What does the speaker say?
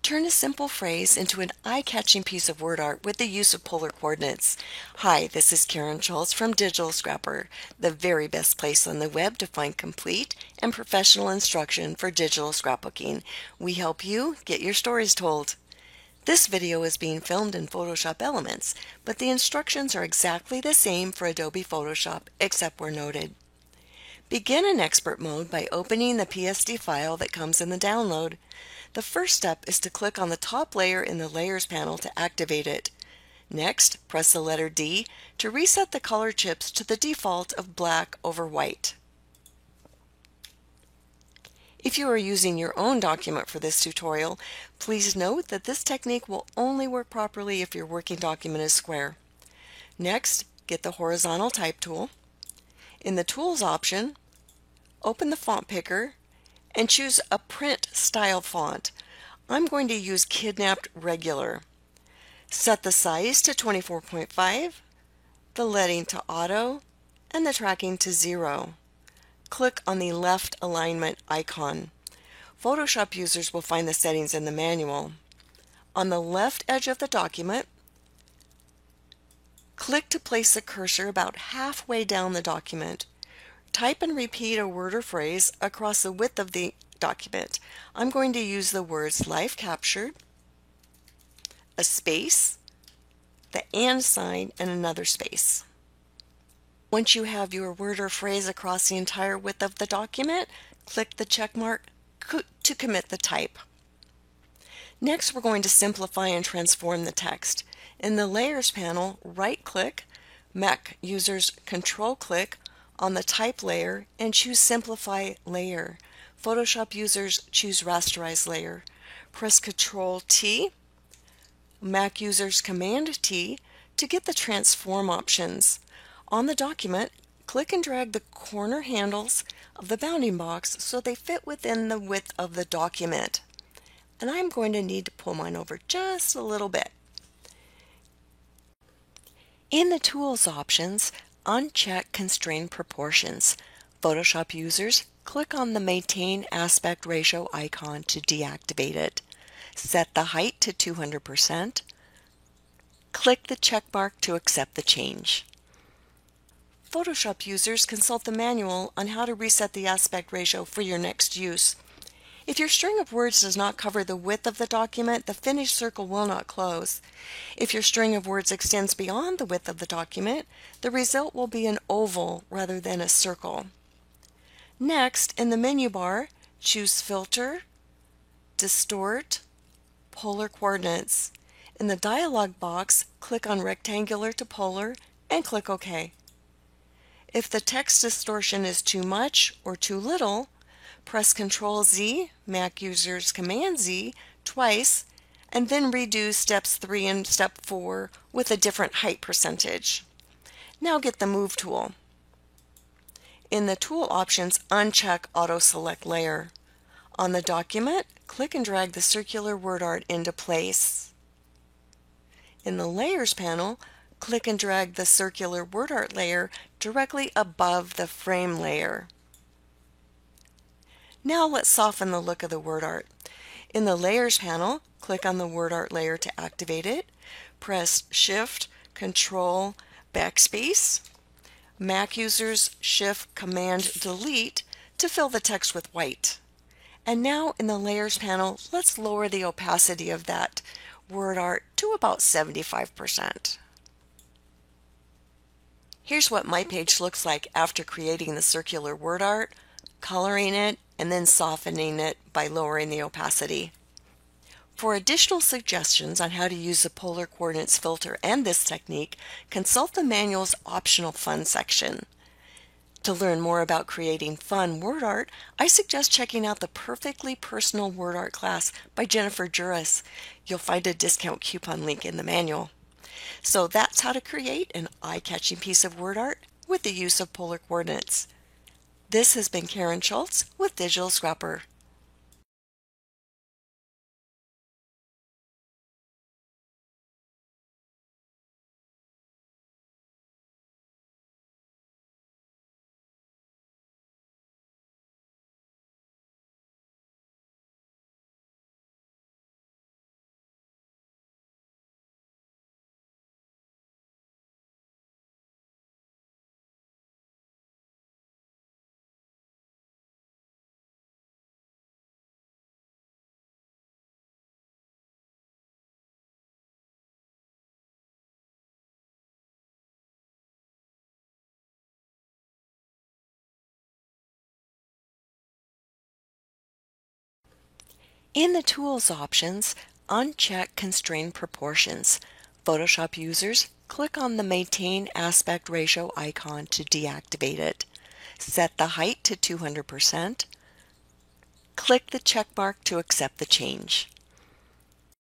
Turn a simple phrase into an eye-catching piece of word art with the use of polar coordinates. Hi, this is Karen Schultz from Digital Scrapper, the very best place on the web to find complete and professional instruction for digital scrapbooking. We help you get your stories told. This video is being filmed in Photoshop Elements, but the instructions are exactly the same for Adobe Photoshop except where noted. Begin in expert mode by opening the PSD file that comes in the download. The first step is to click on the top layer in the Layers panel to activate it. Next, press the letter D to reset the color chips to the default of black over white. If you are using your own document for this tutorial, please note that this technique will only work properly if your working document is square. Next, get the horizontal type tool. In the Tools option, open the font picker and choose a print style font. I'm going to use Kidnapped Regular. Set the size to 24.5, the leading to auto, and the tracking to 0. Click on the left alignment icon. Photoshop users will find the settings in the manual. On the left edge of the document, click to place the cursor about halfway down the document. Type and repeat a word or phrase across the width of the document. I'm going to use the words life captured, a space, the and sign, and another space. Once you have your word or phrase across the entire width of the document, click the check mark to commit the type. Next, we're going to simplify and transform the text. In the Layers panel, right-click, Mac users control-click on the type layer and choose Simplify Layer. Photoshop users choose Rasterize Layer. Press Ctrl-T, Mac users Command-T to get the transform options. On the document, click and drag the corner handles of the bounding box so they fit within the width of the document. And I'm going to need to pull mine over just a little bit. In the Tools options, uncheck Constrain Proportions. Photoshop users click on the Maintain Aspect Ratio icon to deactivate it. Set the height to 200%. Click the check mark to accept the change. Photoshop users consult the manual on how to reset the aspect ratio for your next use. If your string of words does not cover the width of the document, the finished circle will not close. If your string of words extends beyond the width of the document, the result will be an oval rather than a circle. Next, in the menu bar, choose Filter, Distort, Polar Coordinates. In the dialog box, click on Rectangular to Polar and click OK. If the text distortion is too much or too little, press Ctrl-Z, Mac users Command-Z, twice, and then redo steps 3 and step 4 with a different height percentage. Now get the Move tool. In the Tool options, uncheck Auto Select Layer. On the document, click and drag the circular word art into place. In the Layers panel, click and drag the circular word art layer directly above the frame layer. Now let's soften the look of the word art. In the Layers panel, click on the word art layer to activate it. Press Shift, Control, Backspace. Mac users Shift, Command, Delete to fill the text with white. And now in the Layers panel, let's lower the opacity of that word art to about 75%. Here's what my page looks like after creating the circular word art, coloring it, and then softening it by lowering the opacity. For additional suggestions on how to use the Polar Coordinates filter and this technique, consult the manual's Optional Fun section. To learn more about creating fun word art, I suggest checking out the Perfectly Personal Word Art class by Jennifer Juris. You'll find a discount coupon link in the manual. So that's how to create an eye-catching piece of word art with the use of polar coordinates. This has been Karen Schultz with Digital Scrapper. In the Tools options, uncheck Constrain Proportions. Photoshop users, click on the Maintain Aspect Ratio icon to deactivate it. Set the height to 200%. Click the check mark to accept the change.